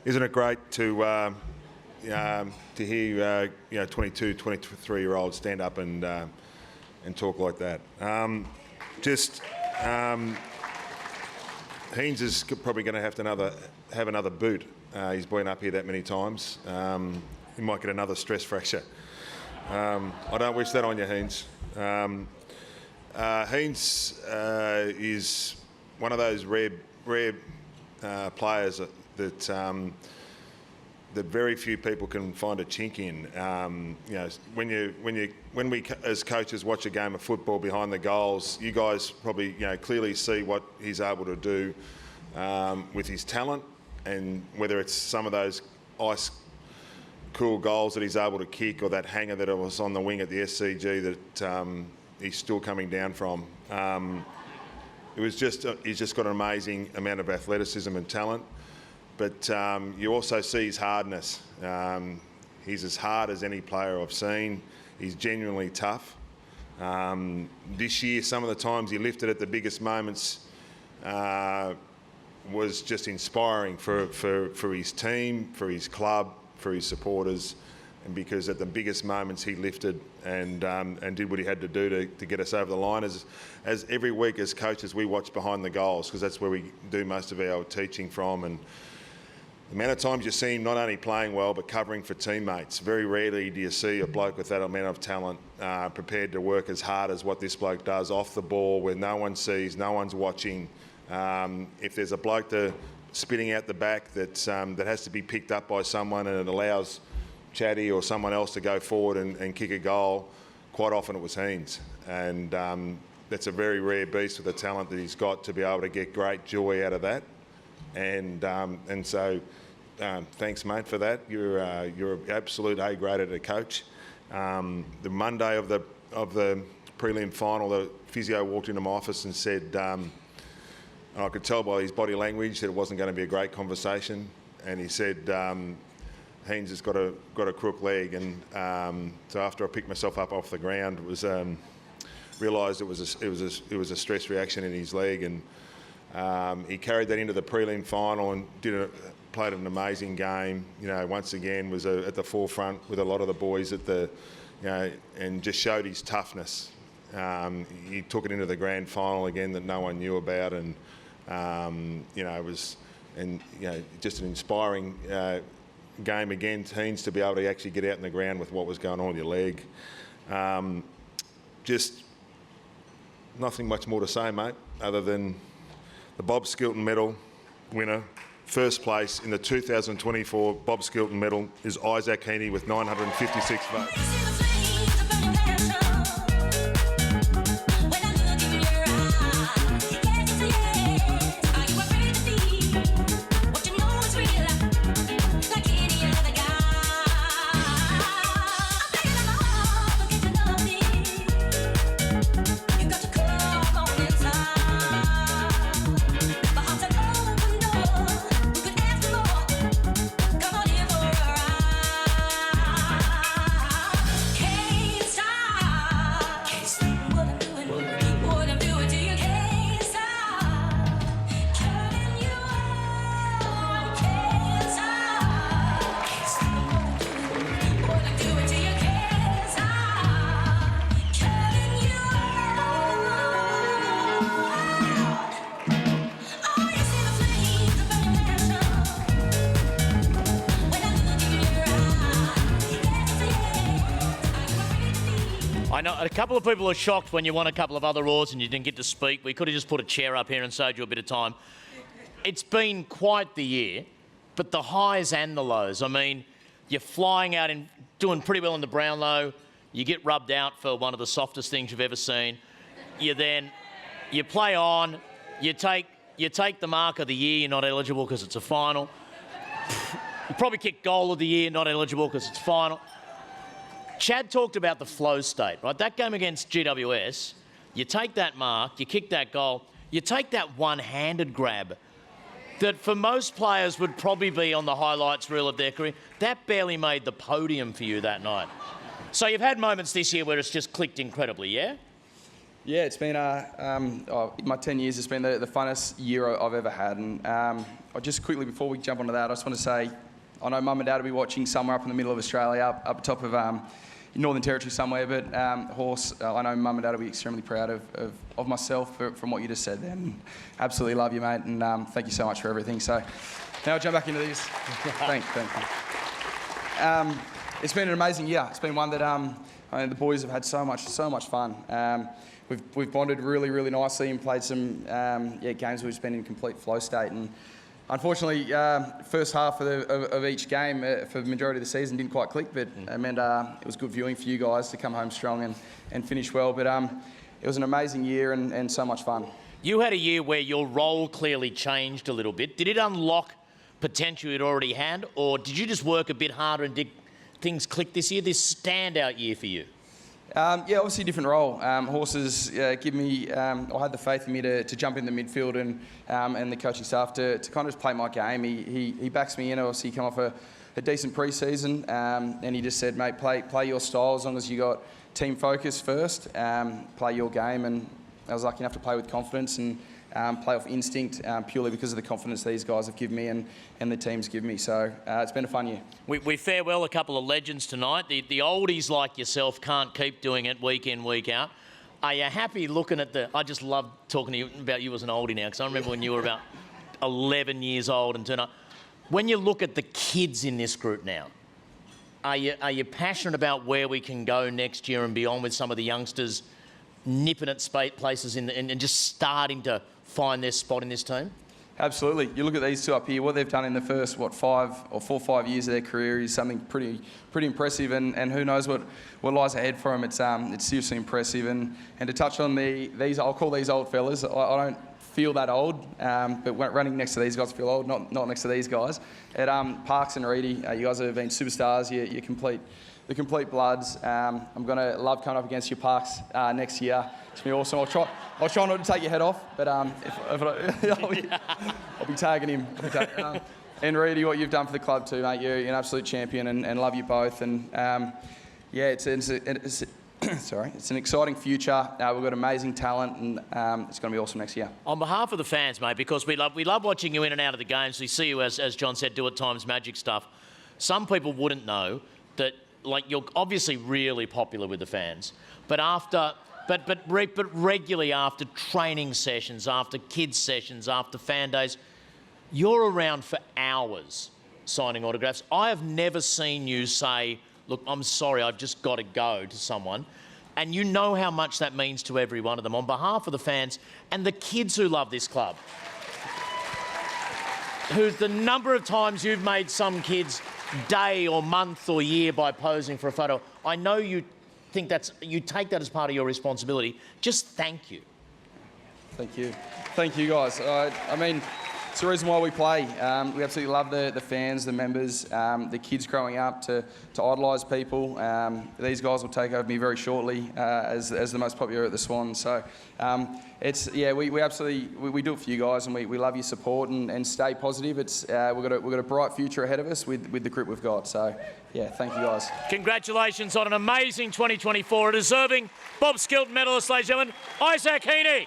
isn't it great to hear 22, 23-year-olds stand up and talk like that? Heens is probably going to have another boot. He's been up here that many times. He might get another stress fracture. I don't wish that on you, Heens. Heens is one of those rare players that very few people can find a chink in. When we as coaches watch a game of football behind the goals, you guys probably clearly see what he's able to do with his talent, and whether it's some of those ice cool goals that he's able to kick, or that hanger that was on the wing at the SCG that he's still coming down from. He's just got an amazing amount of athleticism and talent. But you also see his hardness. He's as hard as any player I've seen. He's genuinely tough. This year, some of the times he lifted at the biggest moments was just inspiring for his team, for his club, for his supporters, and because at the biggest moments he lifted and did what he had to do to get us over the line. As every week as coaches we watch behind the goals, because that's where we do most of our teaching from. And the amount of times you see him not only playing well but covering for teammates. Very rarely do you see a bloke with that amount of talent prepared to work as hard as what this bloke does off the ball, where no one sees, no one's watching. If there's a bloke spitting out the back that has to be picked up by someone, and it allows Chatty or someone else to go forward and kick a goal, quite often it was Heens. And that's a very rare beast with the talent that he's got to be able to get great joy out of that. And so thanks, mate, for that. You're an absolute A-grade at a coach. The Monday of the prelim final, the physio walked into my office and said, and I could tell by his body language that it wasn't going to be a great conversation. And he said, Heens has got a crook leg. And so after I picked myself up off the ground, realised it was a stress reaction in his leg. And he carried that into the prelim final and played an amazing game. Once again was at the forefront with a lot of the boys and just showed his toughness. He took it into the grand final again that no one knew about, and it was just an inspiring game again. Teens to be able to actually get out in the ground with what was going on with your leg. Just nothing much more to say, mate, other than the Bob Skilton Medal winner, first place in the 2024 Bob Skilton Medal, is Isaac Heeney with 956 votes. I know a couple of people are shocked when you won a couple of other awards and you didn't get to speak. We could have just put a chair up here and saved you a bit of time. It's been quite the year, but the highs and the lows. I mean, you're flying out and doing pretty well in the Brownlow. You get rubbed out for one of the softest things you've ever seen. You play on. You take the mark of the year. You're not eligible because it's a final. You probably kick goal of the year. Not eligible because it's final. Chad talked about the flow state, right? That game against GWS, you take that mark, you kick that goal, you take that one-handed grab that for most players would probably be on the highlights reel of their career. That barely made the podium for you that night. So you've had moments this year where it's just clicked incredibly, yeah? Yeah, it's been my 10 years. It's been the funnest year I've ever had. And I just quickly before we jump onto that, I just want to say, I know Mum and Dad will be watching somewhere up in the middle of Australia, up top of Northern Territory somewhere. But Horse, I know Mum and Dad will be extremely proud of myself from what you just said. Then, absolutely love you, mate, and thank you so much for everything. So now I'll jump back into this. Thank you. It's been an amazing year. It's been one that the boys have had so much fun. We've bonded really, really nicely and played some games where we've been in complete flow state. And unfortunately, first half of each game for the majority of the season didn't quite click, but it meant it was good viewing for you guys to come home strong and finish well. But it was an amazing year and so much fun. You had a year where your role clearly changed a little bit. Did it unlock potential you'd already had, or did you just work a bit harder and did things click this year, this standout year for you? Obviously a different role. Horses give me, or had the faith in me to jump in the midfield and the coaching staff to kind of just play my game. He backs me in. Obviously, he come off a decent pre-season, and he just said, mate, play your style as long as you got team focus first. Play your game, and I was lucky enough to play with confidence and play off instinct purely because of the confidence these guys have given me and the teams give me. So it's been a fun year. We farewell a couple of legends tonight. The oldies like yourself can't keep doing it week in, week out. Are you happy looking at I just love talking to you about you as an oldie now, because I remember when you were about 11 years old and turned up. When you look at the kids in this group now, are you passionate about where we can go next year and beyond with some of the youngsters nipping at places and just starting to find their spot in this team? Absolutely. You look at these two up here, what they've done in the first, 4 or 5 years of their career is something pretty impressive, and who knows what lies ahead for them. It's seriously impressive. And to touch on these, I'll call these old fellas. I don't feel that old, but running next to these guys I feel old, not next to these guys. At Parks and Reedy, you guys have been superstars. You're the complete bloods. I'm going to love coming up against your Parks next year. It's going to be awesome. I'll try not to take your head off, but I'll be tagging him. And Reedy, what you've done for the club too, mate. You're an absolute champion and love you both. And it's an exciting future. We've got amazing talent, and it's going to be awesome next year. On behalf of the fans, mate, because we love watching you in and out of the games. We see you, as John said, do at times magic stuff. Some people wouldn't know that, like, you're obviously really popular with the fans, but regularly after training sessions, after kids sessions, after fan days, you're around for hours signing autographs. I have never seen you say, look, I'm sorry, I've just got to go to someone. And you know how much that means to every one of them. On behalf of the fans and the kids who love this club, who's the number of times you've made some kids day or month or year by posing for a photo. I know you think you take that as part of your responsibility. Just thank you. Thank you guys. I mean, it's the reason why we play. We absolutely love the fans, the members, the kids growing up to idolise people. These guys will take over me very shortly as the most popular at the Swans. So we absolutely do it for you guys, and we love your support and stay positive. We've got a bright future ahead of us with the group we've got. So thank you guys. Congratulations on an amazing 2024, a deserving Bob Skilton medalist, ladies and gentlemen, Isaac Heeney.